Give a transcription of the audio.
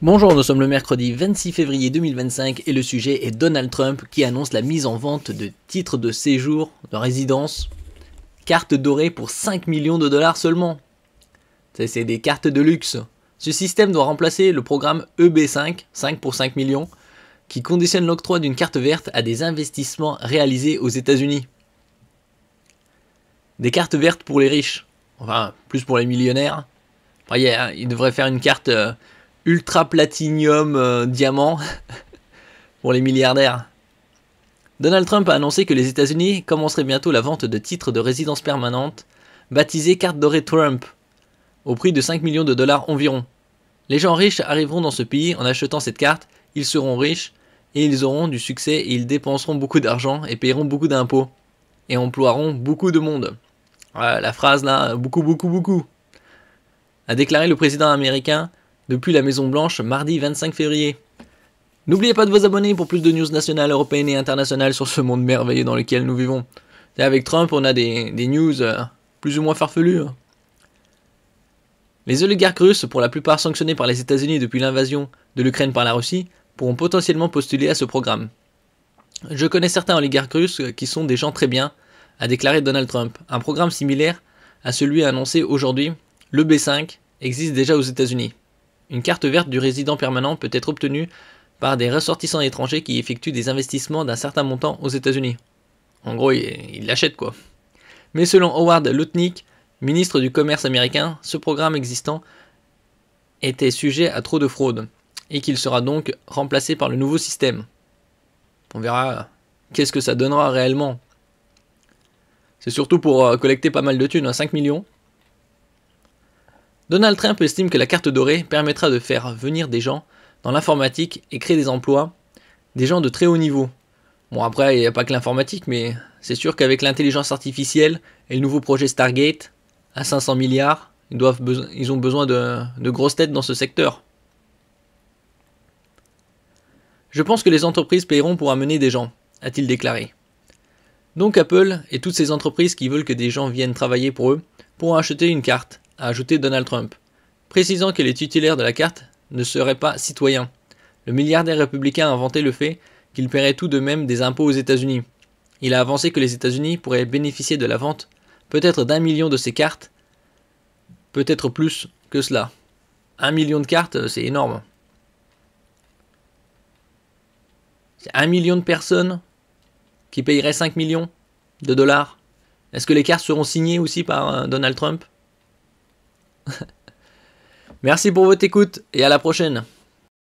Bonjour, nous sommes le mercredi 26 février 2025 et le sujet est Donald Trump qui annonce la mise en vente de titres de séjour, de résidence, cartes dorées pour 5 millions de dollars seulement. C'est des cartes de luxe. Ce système doit remplacer le programme EB5, 5 pour 5 millions, qui conditionne l'octroi d'une carte verte à des investissements réalisés aux États-Unis. Des cartes vertes pour les riches, enfin plus pour les millionnaires. Enfin, il devrait faire une carte ultra platinium diamant pour les milliardaires. Donald Trump a annoncé que les États-Unis commenceraient bientôt la vente de titres de résidence permanente, baptisés carte dorée Trump, au prix de 5 millions de dollars environ. Les gens riches arriveront dans ce pays en achetant cette carte, ils seront riches et ils auront du succès et ils dépenseront beaucoup d'argent et paieront beaucoup d'impôts et emploieront beaucoup de monde. Voilà, la phrase là, beaucoup, a déclaré le président américain depuis la Maison Blanche mardi 25 février. N'oubliez pas de vous abonner pour plus de news nationales, européennes et internationales sur ce monde merveilleux dans lequel nous vivons. Et avec Trump, on a des news plus ou moins farfelues. Les oligarques russes, pour la plupart sanctionnés par les États-Unis depuis l'invasion de l'Ukraine par la Russie, pourront potentiellement postuler à ce programme. Je connais certains oligarques russes qui sont des gens très bien, a déclaré Donald Trump. Un programme similaire à celui annoncé aujourd'hui, le B5, existe déjà aux États-Unis. Une carte verte du résident permanent peut être obtenue par des ressortissants étrangers qui effectuent des investissements d'un certain montant aux États-Unis. En gros, ils l'achètent quoi. Mais selon Howard Lutnick, ministre du Commerce américain, ce programme existant était sujet à trop de fraude et qu'il sera donc remplacé par le nouveau système. On verra qu'est-ce que ça donnera réellement. C'est surtout pour collecter pas mal de thunes, 5 millions. Donald Trump estime que la carte dorée permettra de faire venir des gens dans l'informatique et créer des emplois, des gens de très haut niveau. Bon, après, il n'y a pas que l'informatique, mais c'est sûr qu'avec l'intelligence artificielle et le nouveau projet Stargate, à 500 milliards, ils ont besoin de grosses têtes dans ce secteur. Je pense que les entreprises paieront pour amener des gens, a-t-il déclaré. Donc Apple et toutes ces entreprises qui veulent que des gens viennent travailler pour eux pourront acheter une carte, a ajouté Donald Trump, précisant que les titulaires de la carte ne seraient pas citoyens. Le milliardaire républicain a inventé le fait qu'il paierait tout de même des impôts aux États-Unis. Il a avancé que les États-Unis pourraient bénéficier de la vente peut-être d'1 million de ces cartes, peut-être plus que cela. 1 million de cartes, c'est énorme. C'est 1 million de personnes qui paieraient 5 millions de dollars. Est-ce que les cartes seront signées aussi par Donald Trump? Merci pour votre écoute et à la prochaine.